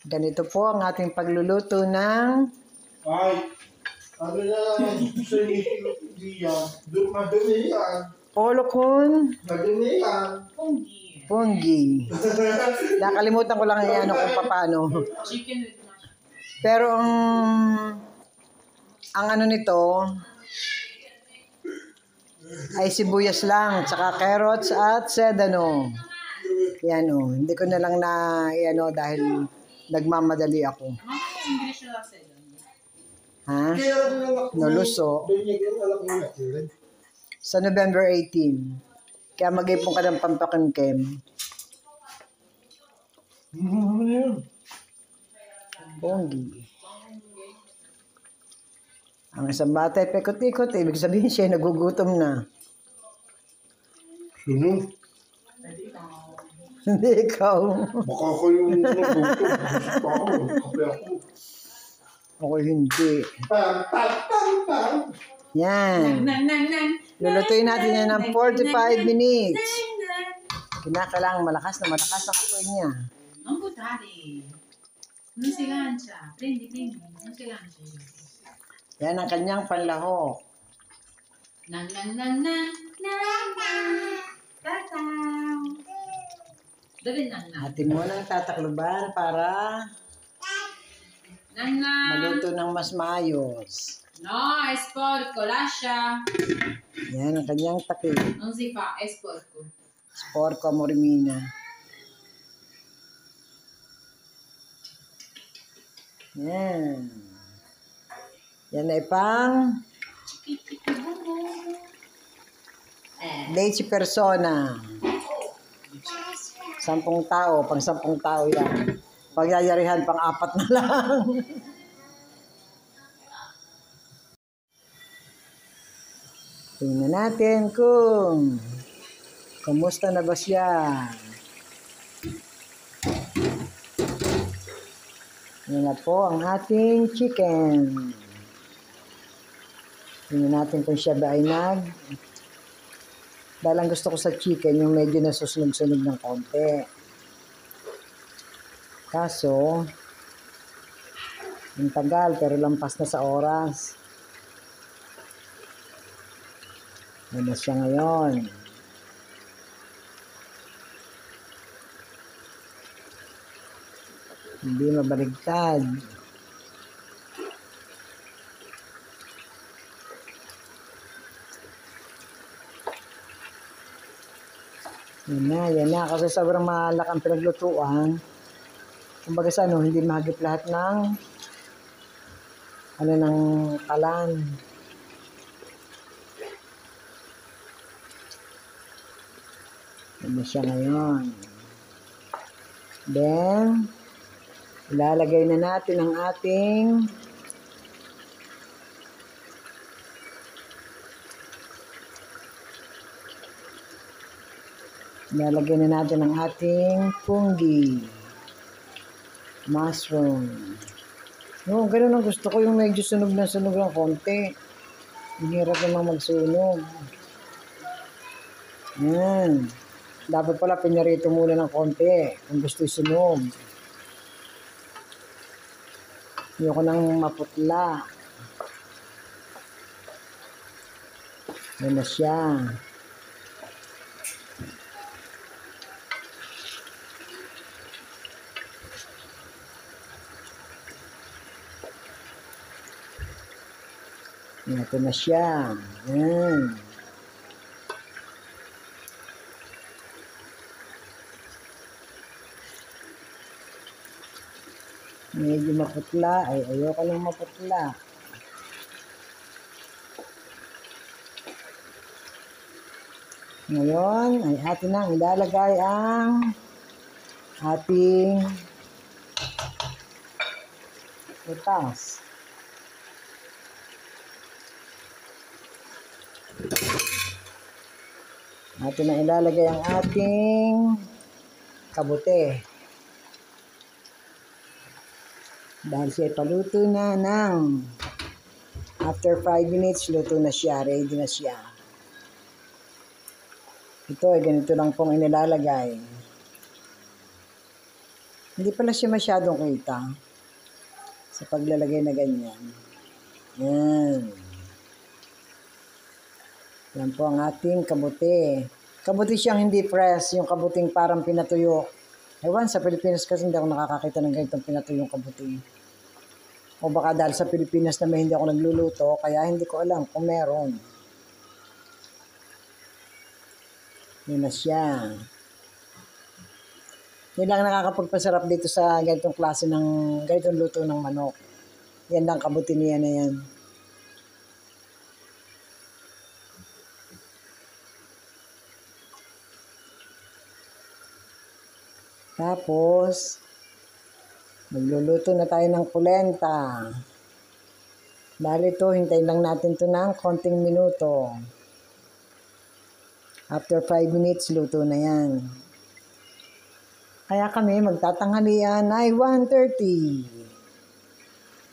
Ganito po ang ating pagluluto ng Ay, ano na sa diyan? Madumi yan. polo con Madumi yan. ponggi. Nakalimutan ko lang ano kung paano. Chicken with mashed. Pero ang ano nito ay sibuyas lang, tsaka carrots at sedano. Yan o. Hindi ko na lang na ano dahil nagmamadali ako. English na lang sa'yo. Ha? Naluso. Sa November 18. Kaya mag-ipon ka ng pampakimkim. Ponggi. Ang isang bata ay pekot-ikot. Ibig sabihin siya nagugutom na. Sino? Hindi ikaw. Baka ako yung nagutom. Gusto ako. Kape ako. Ako hindi. Pam, pam, pam, pam. Yan. Lulutuin natin yan ng 45 minutes. Kinakailangan malakas na malakas ang apoy niya. Non buttare. Non si lancia. Prendi. Non si lancia. Yan ang kanyang panlahok. Tataw. Dali nan. Atin mo nang tatakluban para maluto ng mas maayos. No, è sporco, lascia. Yan ang kanyang takip. Non si fa, è sporco. Sporco Morimina. Yan. Yan ay pang Leche Persona. 10 tao, pang 10 tao yan. Pagyayarihan, pang 4 na lang. Tingnan natin kung kumusta na ba siya. Yan na po ang ating chicken. Tingnan natin kung siya ba ay dahil ang gusto ko sa chicken, yung medyo nasusunog-sunog ng konti. Kaso, ang tagal, pero lampas na sa oras. Ano siya ngayon? Hindi mabaligtad. Yan na. Kasi sobrang malak ang pinaglutuan. Kumbaga sa ano, hindi mahagip lahat ng ng kalan. Ano siya ngayon? Then, ilalagay na natin ang ating punggi. Mushroom. No, ganun ang gusto ko, yung medyo sunog na sunog ng konti. Ang hirap namang magsunog. Yan. Dapat pala pinarito muna ng konti kung gusto sunog. Ayoko nang maputla. Yan na siya. Ito na siya. Yan. Medyo maputla. Ay, ayoko lang maputla. Ngayon, ay atin nang ilalagay ang ating putas. Atin na ilalagay ang ating kabute. Dahil siya paluto na ng after 5 minutes, luto na siya, ready na siya. Ito ay ganito lang pong inilalagay. Hindi pala siya masyadong kita sa paglalagay na ganyan. Yan. Yan po ang ating kabuti. Kabuti siyang hindi press, yung kabuting parang pinatuyo. Ewan, sa Pilipinas kasi hindi ako nakakakita ng ganitong pinatuyong kabuti. O baka dahil sa Pilipinas na may hindi ako nagluluto, kaya hindi ko alam kung meron. Yan na siya. Yan lang nakakapagpasarap dito sa ganitong klase ng, ganitong luto ng manok. Yan lang kabuti niya na yan. Tapos, magluluto na tayo ng polenta. Dahil ito, hintayin lang natin ito ng konting minuto. After 5 minutes, luto na yan. Kaya kami magtatanghalian ay 1:30.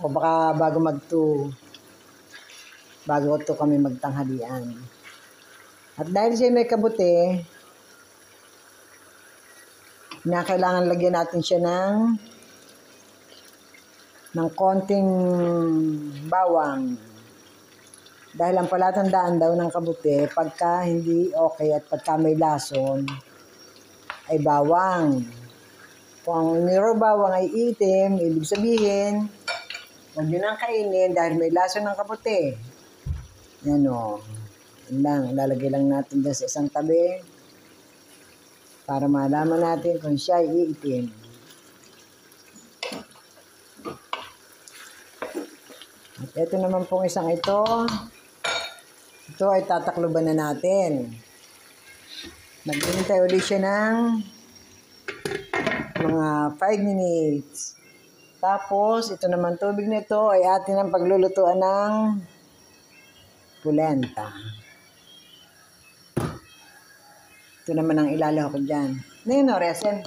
O baka bago bago ito kami magtanghalian. At dahil siya may kabuti, na kailangan lagyan natin siya ng konting bawang. Dahil ang palatandaan daw ng kabuti, pagka hindi okay at pagka may lason, ay bawang. Kung ang niro bawang ay itim, ibig sabihin, huwag nyo nang kainin dahil may lason ng kabuti. Yan o. Yan lang, lalagay lang natin dyan sa isang tabi para malaman natin kung siya ay iitim. At ito naman pong isang ito ay tatakluban na natin. Naghintay ulit siya ng mga 5 minutes. Tapos, ito naman tubig nito ay atin ang paglulutuan ng polenta. Ito naman ang ilalaw ko dyan. Ano yun, no, resen?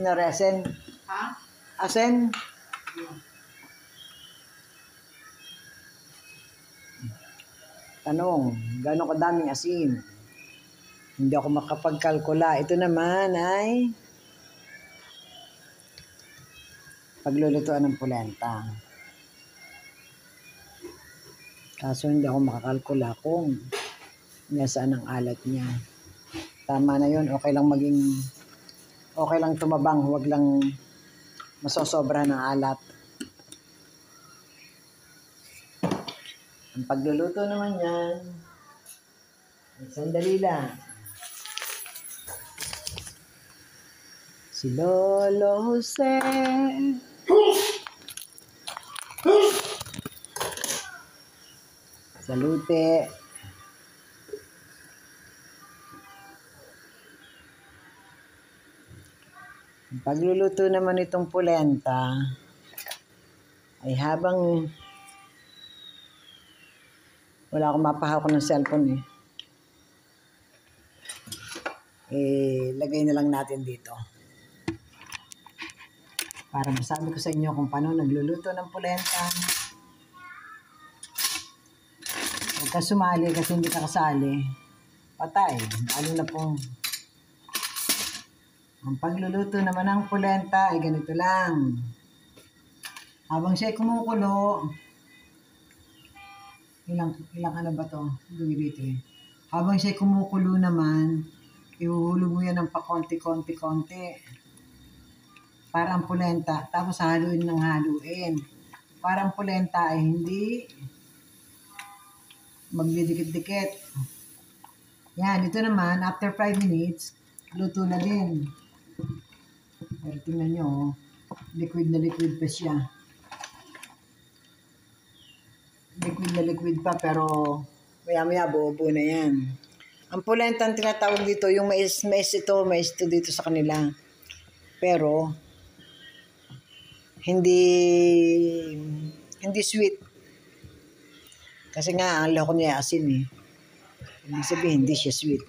No, resen? Ha? Asen? Tanong, gano'ng kadaming asin? Hindi ako makapagkalkula. Ito naman ay paglulutuan ng polenta. Kaso hindi ako makakalkula kung nasaan ang alat niya. Tama na yun. Okay lang tumabang. Huwag lang masosobra ng alat. Ang pagluluto naman yan, sandali lang. Si Lolo Jose. Salute. Ang pagluluto naman itong polenta ay habang wala akong mapahawak ng cellphone lagay na lang natin dito. Para masabi ko sa inyo kung paano nagluluto ng polenta. Huwag ka sumali kasi hindi ka kasali. Patay. Lalo na pong ang pagluluto naman ng polenta ay ganito lang. Habang siya kumukulo, ilang ano ba to? Dito Habang siya kumukulo naman, ihuhulog mo yan ng pakonti-konti-konti. Para ang polenta, tapos haluin ng haluin. Para ang polenta ay hindi magdidikit-dikit. Yan, ito naman, after 5 minutes, luto na din. Pero tingnan nyo, liquid na liquid pa siya. Liquid na liquid pa, pero maya-maya buo-buo na yan. Ang polenta ang tinatawag dito, yung mais ito dito sa kanila. Pero, hindi sweet. Kasi nga, ang lako niya asin Ibig sabihin, hindi siya sweet.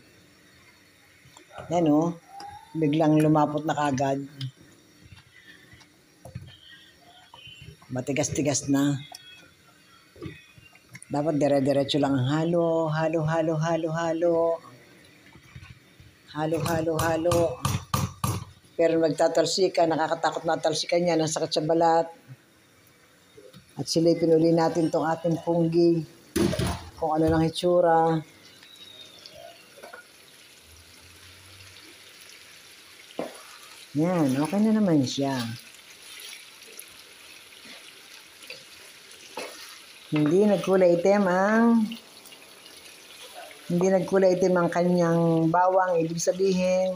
Yan biglang lumapot na kagad. Matigas-tigas na. Dapat dire-diretso lang ang halo. Halo. Pero nagtatalsikan, nakakatakot na talsikan niya, ang sakit sa balat. At silipin uli natin tong ating punggi. Kung ano ng hitsura. Yan, okay na naman siya. Hindi nagkulay itim ang kanyang bawang, ibig sabihin,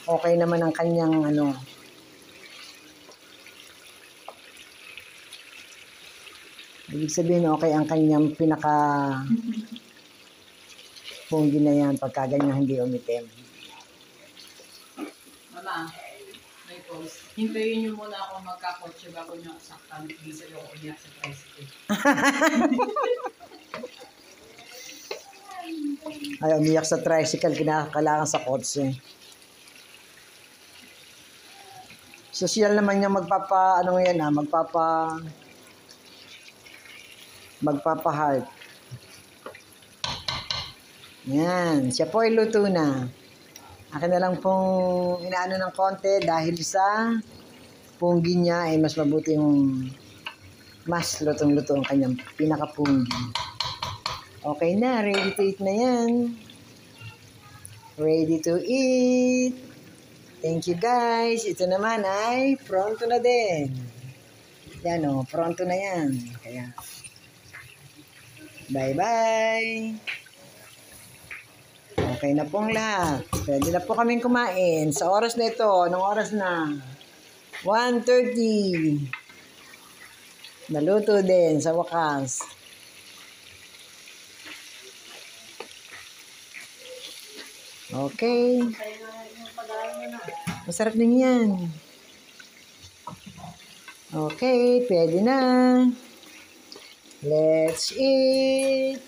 okay naman ang kanyang ibig sabihin okay ang kanyang pinaka punggi na yan pagka ganyan hindi umitim. Mama, may post. Hintayin niyo muna ako magkakotse bago niyo saktan. Bisa yung umiyak sa tricycle. Ay, umiyak sa tricycle, kinakailangan sa kotse. Social naman niya magpapa-heart. Yan, siya po ay luto na. Akin na lang pong inaano ng konti dahil sa punggi niya ay mas mabuti yung mas lutong-luto ang kanyang pinakapunggi. Okay na, ready to eat na yan. Ready to eat. Thank you guys. Ito naman ay pronto na din. Yan o, pronto na yan. Kaya, bye-bye. Okay na pong lahat. Pwede na po kaming kumain. Sa oras na ito, anong oras na? 1:30. Naluto din sa wakas. Okay. Masarap din yan. Okay, pwede na. Let's eat.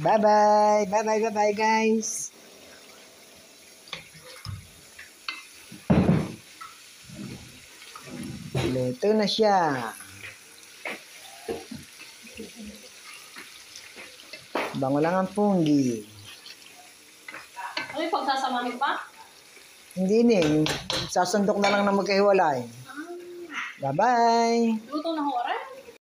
Bye-bye. Bye-bye, bye-bye, guys. Luto na siya. Bango lang ang punggi. Ano yung pagsasamahin pa? Hindi ni. Sasandok na lang na magkahiwalay. Bye-bye. Luto na ho,